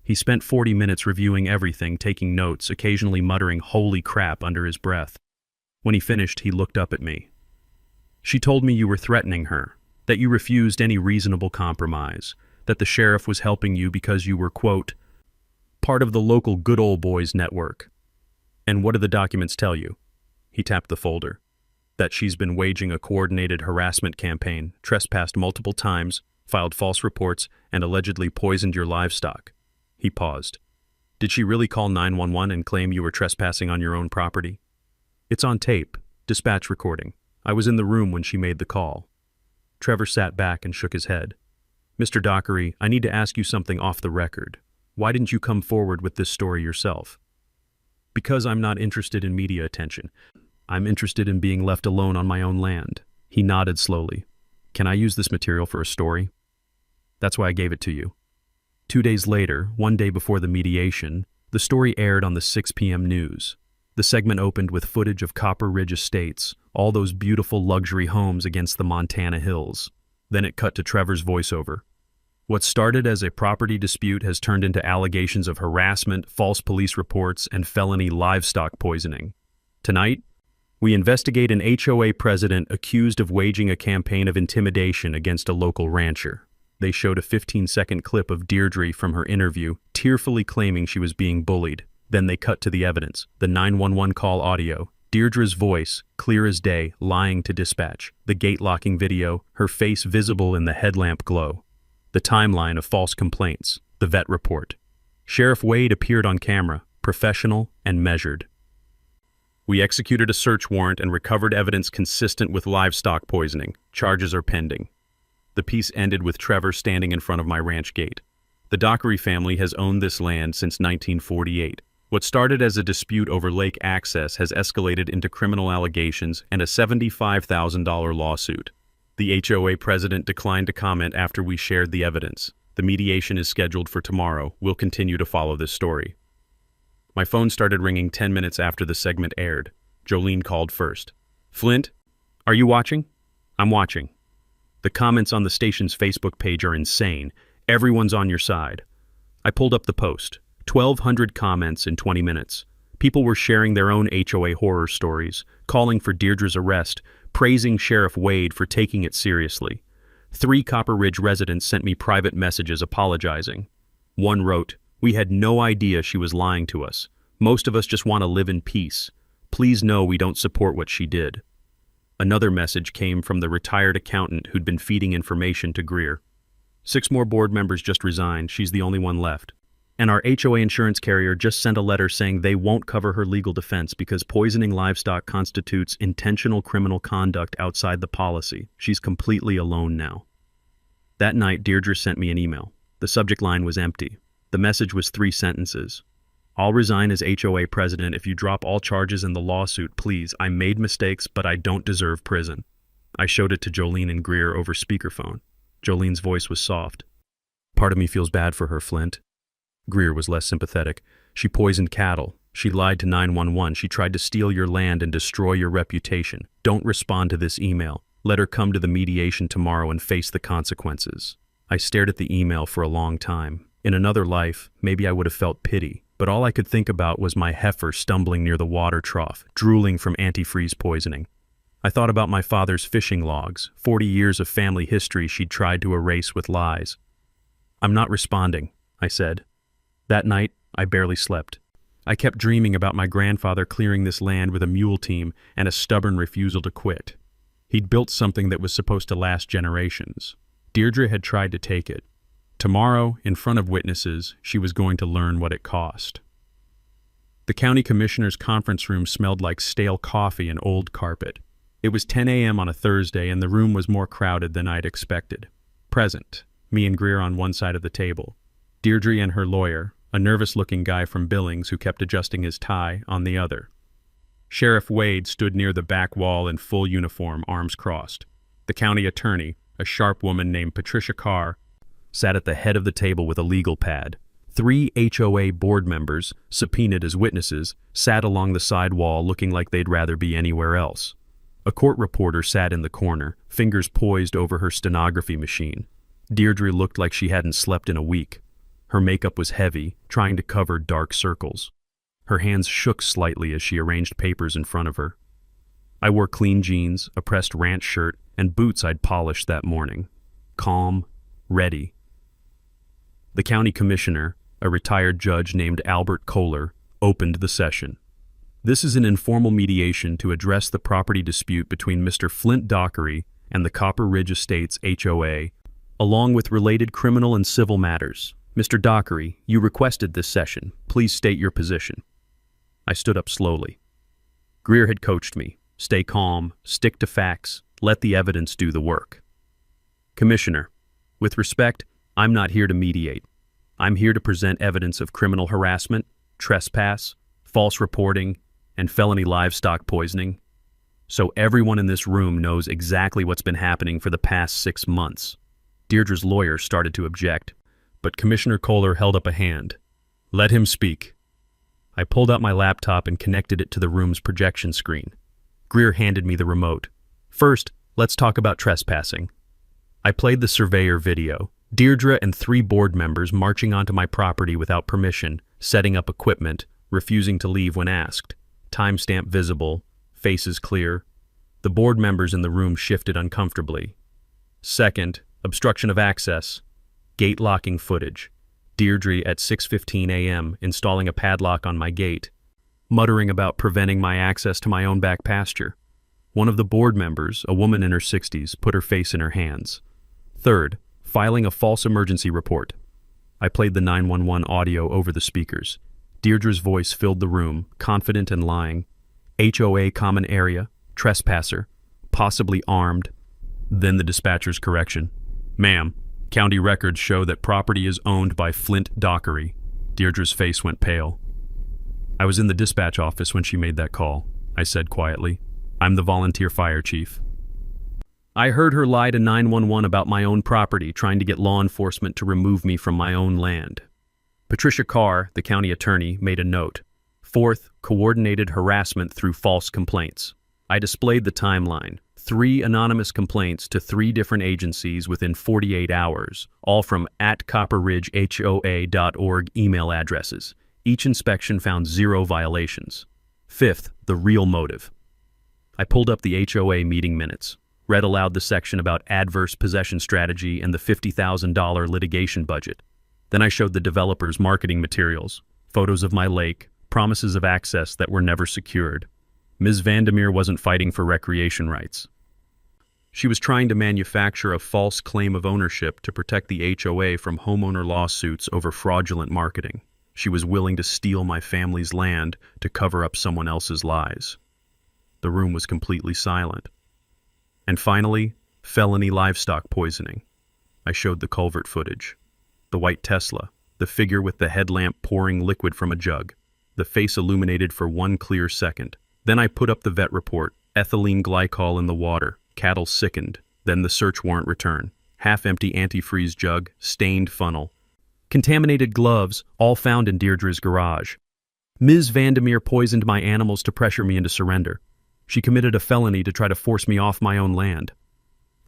He spent 40 minutes reviewing everything, taking notes, occasionally muttering "holy crap" under his breath. When he finished, he looked up at me. "She told me you were threatening her, that you refused any reasonable compromise, that the sheriff was helping you because you were, quote, part of the local good old boys network. And what do the documents tell you?" He tapped the folder. "That she's been waging a coordinated harassment campaign, trespassed multiple times, filed false reports, and allegedly poisoned your livestock." He paused. "Did she really call 911 and claim you were trespassing on your own property?" "It's on tape, dispatch recording. I was in the room when she made the call." Trevor sat back and shook his head. "Mr. Dockery, I need to ask you something off the record. Why didn't you come forward with this story yourself?" "Because I'm not interested in media attention. I'm interested in being left alone on my own land." He nodded slowly. "Can I use this material for a story?" "That's why I gave it to you." 2 days later, one day before the mediation, the story aired on the 6 p.m. news. The segment opened with footage of Copper Ridge Estates, all those beautiful luxury homes against the Montana hills. Then it cut to Trevor's voiceover. "What started as a property dispute has turned into allegations of harassment, false police reports, and felony livestock poisoning. Tonight, we investigate an HOA president accused of waging a campaign of intimidation against a local rancher." They showed a 15-second clip of Deirdre from her interview, tearfully claiming she was being bullied. Then they cut to the evidence, the 911 call audio, Deirdre's voice, clear as day, lying to dispatch, the gate-locking video, her face visible in the headlamp glow, the timeline of false complaints, the vet report. Sheriff Wade appeared on camera, professional and measured. "We executed a search warrant and recovered evidence consistent with livestock poisoning. Charges are pending." The piece ended with Trevor standing in front of my ranch gate. "The Dockery family has owned this land since 1948. What started as a dispute over lake access has escalated into criminal allegations and a $75,000 lawsuit. The HOA president declined to comment after we shared the evidence. The mediation is scheduled for tomorrow. We'll continue to follow this story." My phone started ringing 10 minutes after the segment aired. Jolene called first. "Flint, are you watching?" "I'm watching." "The comments on the station's Facebook page are insane. Everyone's on your side." I pulled up the post. 1,200 comments in 20 minutes. People were sharing their own HOA horror stories, calling for Deirdre's arrest, praising Sheriff Wade for taking it seriously. 3 Copper Ridge residents sent me private messages apologizing. One wrote, "We had no idea she was lying to us. Most of us just want to live in peace. Please know we don't support what she did." Another message came from the retired accountant who'd been feeding information to Greer. 6 more board members just resigned. She's the only one left. And our HOA insurance carrier just sent a letter saying they won't cover her legal defense because poisoning livestock constitutes intentional criminal conduct outside the policy. She's completely alone now. That night, Deirdre sent me an email. The subject line was empty. The message was 3 sentences. "I'll resign as HOA president if you drop all charges in the lawsuit, please. I made mistakes, but I don't deserve prison." I showed it to Jolene and Greer over speakerphone. Jolene's voice was soft. "Part of me feels bad for her, Flint." Greer was less sympathetic. "She poisoned cattle. She lied to 911. She tried to steal your land and destroy your reputation. Don't respond to this email. Let her come to the mediation tomorrow and face the consequences." I stared at the email for a long time. In another life, maybe I would have felt pity, but all I could think about was my heifer stumbling near the water trough, drooling from antifreeze poisoning. I thought about my father's fishing logs, 40 years of family history she'd tried to erase with lies. "I'm not responding," I said. That night, I barely slept. I kept dreaming about my grandfather clearing this land with a mule team and a stubborn refusal to quit. He'd built something that was supposed to last generations. Deirdre had tried to take it. Tomorrow, in front of witnesses, she was going to learn what it cost. The county commissioner's conference room smelled like stale coffee and old carpet. It was 10 a.m. on a Thursday, and the room was more crowded than I'd expected. Present, me and Greer on one side of the table. Deirdre and her lawyer, a nervous-looking guy from Billings who kept adjusting his tie, on the other. Sheriff Wade stood near the back wall in full uniform, arms crossed. The county attorney, a sharp woman named Patricia Carr, sat at the head of the table with a legal pad. 3 HOA board members, subpoenaed as witnesses, sat along the side wall looking like they'd rather be anywhere else. A court reporter sat in the corner, fingers poised over her stenography machine. Deirdre looked like she hadn't slept in a week. Her makeup was heavy, trying to cover dark circles. Her hands shook slightly as she arranged papers in front of her. I wore clean jeans, a pressed ranch shirt, and boots I'd polished that morning. Calm, ready. The county commissioner, a retired judge named Albert Kohler, opened the session. "This is an informal mediation to address the property dispute between Mr. Flint Dockery and the Copper Ridge Estates HOA, along with related criminal and civil matters. Mr. Dockery, you requested this session. Please state your position." I stood up slowly. Greer had coached me. Stay calm, stick to facts, let the evidence do the work. "Commissioner, with respect, I'm not here to mediate. I'm here to present evidence of criminal harassment, trespass, false reporting, and felony livestock poisoning. So everyone in this room knows exactly what's been happening for the past 6 months." Deirdre's lawyer started to object, but Commissioner Kohler held up a hand. "Let him speak." I pulled out my laptop and connected it to the room's projection screen. Greer handed me the remote. "First, let's talk about trespassing." I played the surveyor video. Deirdre and 3 board members marching onto my property without permission, setting up equipment, refusing to leave when asked. Timestamp visible, faces clear. The board members in the room shifted uncomfortably. Second, obstruction of access. Gate locking footage. Deirdre at 6:15 a.m. installing a padlock on my gate, muttering about preventing my access to my own back pasture. One of the board members, a woman in her 60s, put her face in her hands. Third, filing a false emergency report. I played the 911 audio over the speakers. Deirdre's voice filled the room, confident and lying. HOA common area, trespasser, possibly armed. Then the dispatcher's correction. "Ma'am, county records show that property is owned by Flint Dockery." Deirdre's face went pale. "I was in the dispatch office when she made that call," I said quietly. "I'm the volunteer fire chief." I heard her lie to 911 about my own property, trying to get law enforcement to remove me from my own land. Patricia Carr, the county attorney, made a note. Fourth, coordinated harassment through false complaints. I displayed the timeline. 3 anonymous complaints to 3 different agencies within 48 hours, all from @copperridgehoa.org email addresses. Each inspection found 0 violations. Fifth, the real motive. I pulled up the HOA meeting minutes, read aloud the section about adverse possession strategy and the $50,000 litigation budget. Then I showed the developers marketing materials, photos of my lake, promises of access that were never secured. Ms. Vandermeer wasn't fighting for recreation rights. She was trying to manufacture a false claim of ownership to protect the HOA from homeowner lawsuits over fraudulent marketing. She was willing to steal my family's land to cover up someone else's lies. The room was completely silent. And finally, felony livestock poisoning. I showed the culvert footage. The white Tesla, the figure with the headlamp pouring liquid from a jug, the face illuminated for 1 clear second. Then I put up the vet report, ethylene glycol in the water, cattle sickened, then the search warrant return, half-empty antifreeze jug, stained funnel, contaminated gloves, all found in Deirdre's garage. Ms. Vandermeer poisoned my animals to pressure me into surrender. She committed a felony to try to force me off my own land.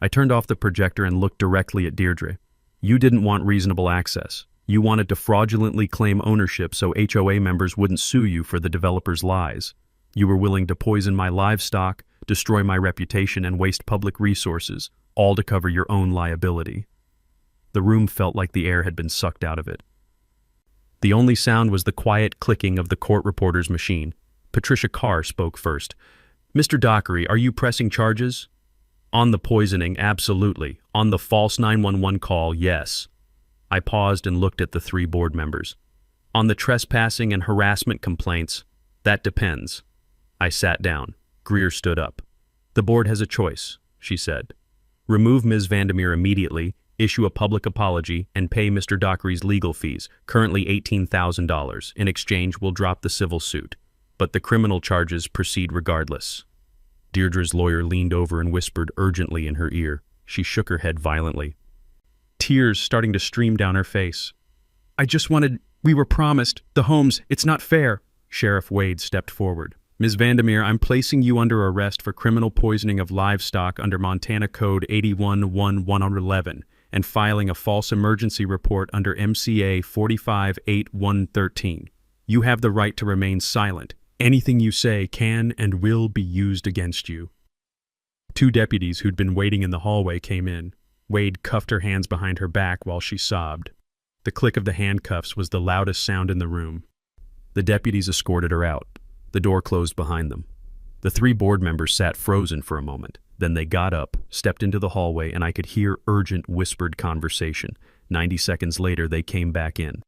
I turned off the projector and looked directly at Deirdre. You didn't want reasonable access. You wanted to fraudulently claim ownership so HOA members wouldn't sue you for the developer's lies. You were willing to poison my livestock, destroy my reputation, and waste public resources, all to cover your own liability. The room felt like the air had been sucked out of it. The only sound was the quiet clicking of the court reporter's machine. Patricia Carr spoke first. Mr. Dockery, are you pressing charges? On the poisoning, absolutely. On the false 911 call, yes. I paused and looked at the three board members. On the trespassing and harassment complaints, that depends. I sat down. Greer stood up. The board has a choice, she said. Remove Ms. Vandermeer immediately, issue a public apology, and pay Mr. Dockery's legal fees, currently $18,000. In exchange, we'll drop the civil suit. But the criminal charges proceed regardless. Deirdre's lawyer leaned over and whispered urgently in her ear. She shook her head violently, tears starting to stream down her face. We were promised, the homes, it's not fair. Sheriff Wade stepped forward. Ms. Vandermeer, I'm placing you under arrest for criminal poisoning of livestock under Montana Code 81-1-111 and filing a false emergency report under MCA 45-8-113. You have the right to remain silent. Anything you say can and will be used against you. Two deputies who'd been waiting in the hallway came in. Wade cuffed her hands behind her back while she sobbed. The click of the handcuffs was the loudest sound in the room. The deputies escorted her out. The door closed behind them. The three board members sat frozen for a moment. Then they got up, stepped into the hallway, and I could hear urgent whispered conversation. 90 seconds later, they came back in.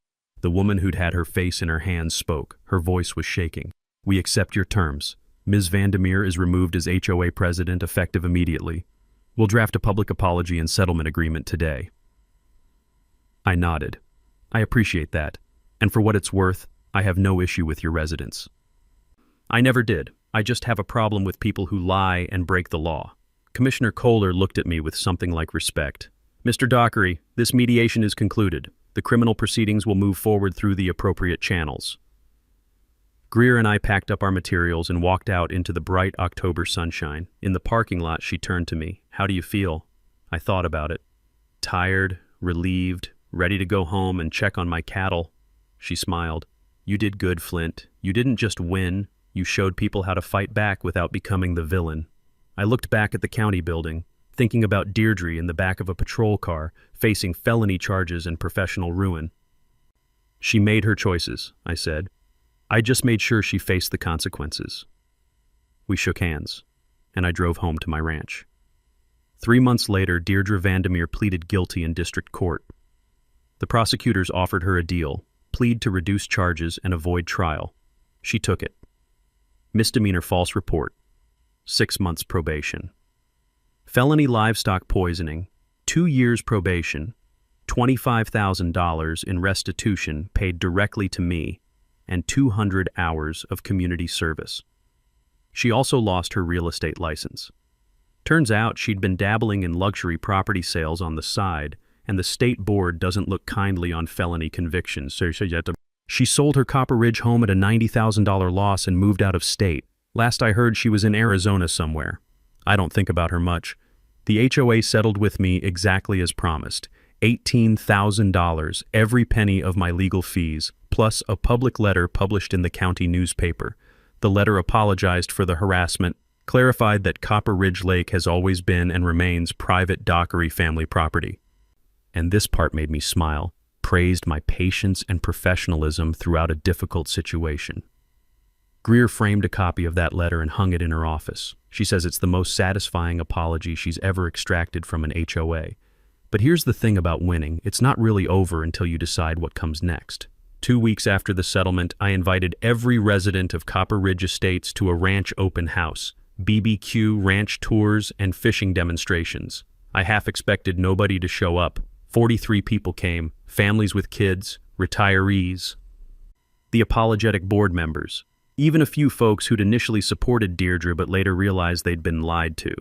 The woman who'd had her face in her hands spoke. Her voice was shaking. We accept your terms. Ms. Vandermeer is removed as HOA president effective immediately. We'll draft a public apology and settlement agreement today. I nodded. I appreciate that. And for what it's worth, I have no issue with your residence. I never did. I just have a problem with people who lie and break the law. Commissioner Kohler looked at me with something like respect. Mr. Dockery, this mediation is concluded. The criminal proceedings will move forward through the appropriate channels. Greer and I packed up our materials and walked out into the bright October sunshine. In the parking lot, she turned to me. How do you feel? I thought about it. Tired, relieved, ready to go home and check on my cattle. She smiled. You did good, Flint. You didn't just win. You showed people how to fight back without becoming the villain. I looked back at the county building, thinking about Deirdre in the back of a patrol car, facing felony charges and professional ruin. She made her choices, I said. I just made sure she faced the consequences. We shook hands, and I drove home to my ranch. 3 months later, Deirdre Vandermeer pleaded guilty in district court. The prosecutors offered her a deal, plead to reduce charges and avoid trial. She took it. Misdemeanor false report, 6 months probation. Felony livestock poisoning, 2 years probation, $25,000 in restitution paid directly to me, and 200 hours of community service. She also lost her real estate license. Turns out she'd been dabbling in luxury property sales on the side, and the state board doesn't look kindly on felony convictions. She sold her Copper Ridge home at a $90,000 loss and moved out of state. Last I heard, she was in Arizona somewhere. I don't think about her much. The HOA settled with me exactly as promised. $18,000, every penny of my legal fees, plus a public letter published in the county newspaper. The letter apologized for the harassment, clarified that Copper Ridge Lake has always been and remains private Dockery family property. And this part made me smile, praised my patience and professionalism throughout a difficult situation. Greer framed a copy of that letter and hung it in her office. She says it's the most satisfying apology she's ever extracted from an HOA. But here's the thing about winning, it's not really over until you decide what comes next. 2 weeks after the settlement, I invited every resident of Copper Ridge Estates to a ranch open house, BBQ, ranch tours, and fishing demonstrations. I half expected nobody to show up. 43 people came, families with kids, retirees, the apologetic board members, even a few folks who'd initially supported Deirdre but later realized they'd been lied to.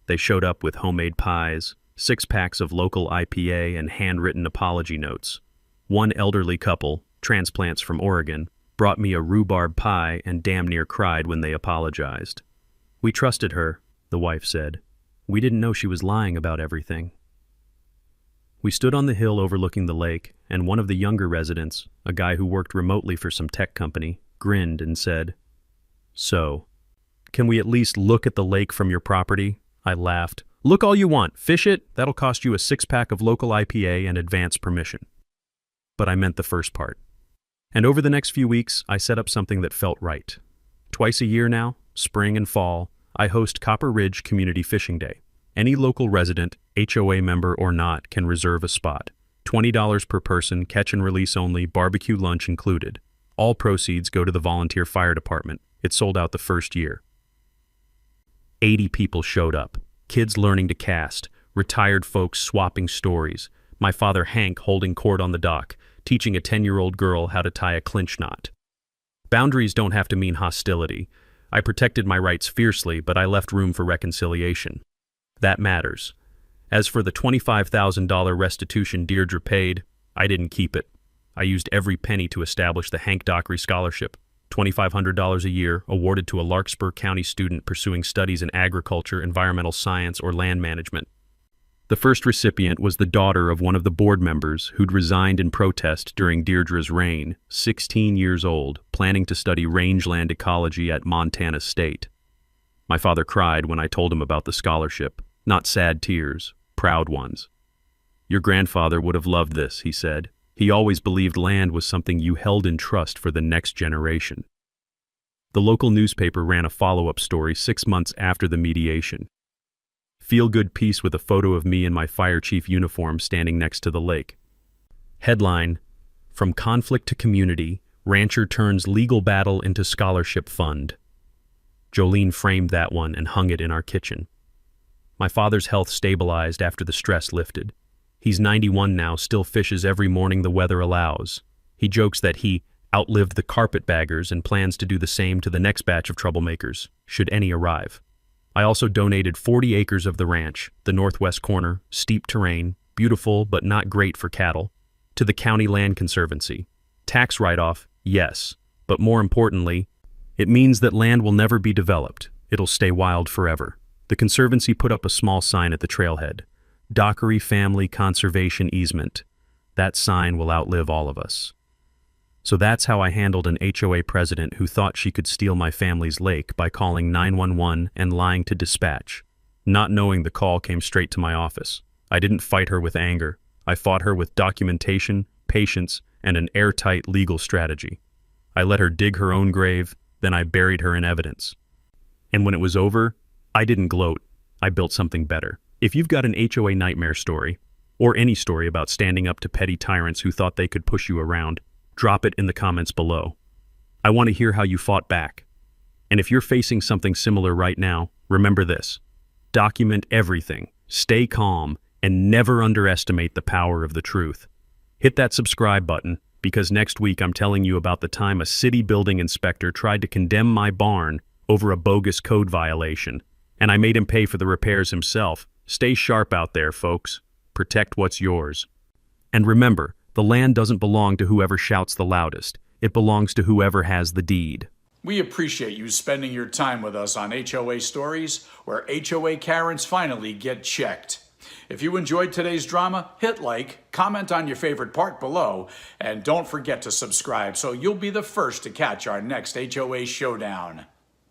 They showed up with homemade pies, 6-packs of local IPA, and handwritten apology notes. One elderly couple, transplants from Oregon, brought me a rhubarb pie, and damn near cried when they apologized. We trusted her, the wife said. We didn't know she was lying about everything. We stood on the hill overlooking the lake, and one of the younger residents, a guy who worked remotely for some tech company, grinned and said, "So, can we at least look at the lake from your property?" I laughed. "Look all you want. Fish it. That'll cost you a 6-pack of local IPA and advance permission." But I meant the first part. And over the next few weeks, I set up something that felt right. Twice a year now, spring and fall, I host Copper Ridge Community Fishing Day. Any local resident, HOA member or not, can reserve a spot. $20 per person, catch and release only, barbecue lunch included. All proceeds go to the volunteer fire department. It sold out the first year. 80 people showed up. Kids learning to cast, retired folks swapping stories, my father Hank holding court on the dock, teaching a 10-year-old girl how to tie a clinch knot. Boundaries don't have to mean hostility. I protected my rights fiercely, but I left room for reconciliation. That matters. As for the $25,000 restitution Deirdre paid, I didn't keep it. I used every penny to establish the Hank Dockery Scholarship, $2,500 a year, awarded to a Larkspur County student pursuing studies in agriculture, environmental science, or land management. The first recipient was the daughter of one of the board members who'd resigned in protest during Deirdre's reign, 16 years old, planning to study rangeland ecology at Montana State. My father cried when I told him about the scholarship, not sad tears, proud ones. "Your grandfather would have loved this," he said. "He always believed land was something you held in trust for the next generation." The local newspaper ran a follow-up story 6 months after the mediation. Feel-good piece with a photo of me in my fire chief uniform standing next to the lake. Headline, "From Conflict to Community, Rancher Turns Legal Battle into Scholarship Fund." Jolene framed that one and hung it in our kitchen. My father's health stabilized after the stress lifted. He's 91 now, still fishes every morning the weather allows. He jokes that he outlived the carpetbaggers and plans to do the same to the next batch of troublemakers, should any arrive. I also donated 40 acres of the ranch, the northwest corner, steep terrain, beautiful but not great for cattle, to the County Land Conservancy. Tax write-off, yes, but more importantly, it means that land will never be developed. It'll stay wild forever. The Conservancy put up a small sign at the trailhead. Dockery Family Conservation Easement. That sign will outlive all of us. So that's how I handled an HOA president who thought she could steal my family's lake by calling 911 and lying to dispatch. Not knowing the call came straight to my office. I didn't fight her with anger. I fought her with documentation, patience, and an airtight legal strategy. I let her dig her own grave, then I buried her in evidence. And when it was over, I didn't gloat. I built something better. If you've got an HOA nightmare story, or any story about standing up to petty tyrants who thought they could push you around, drop it in the comments below. I want to hear how you fought back. And if you're facing something similar right now, remember this. Document everything, stay calm, and never underestimate the power of the truth. Hit that subscribe button, because next week I'm telling you about the time a city building inspector tried to condemn my barn over a bogus code violation, and I made him pay for the repairs himself. Stay sharp out there, folks. Protect what's yours. And remember, the land doesn't belong to whoever shouts the loudest. It belongs to whoever has the deed. We appreciate you spending your time with us on HOA Stories, where HOA Karens finally get checked. If you enjoyed today's drama, hit like, comment on your favorite part below, and don't forget to subscribe so you'll be the first to catch our next HOA showdown.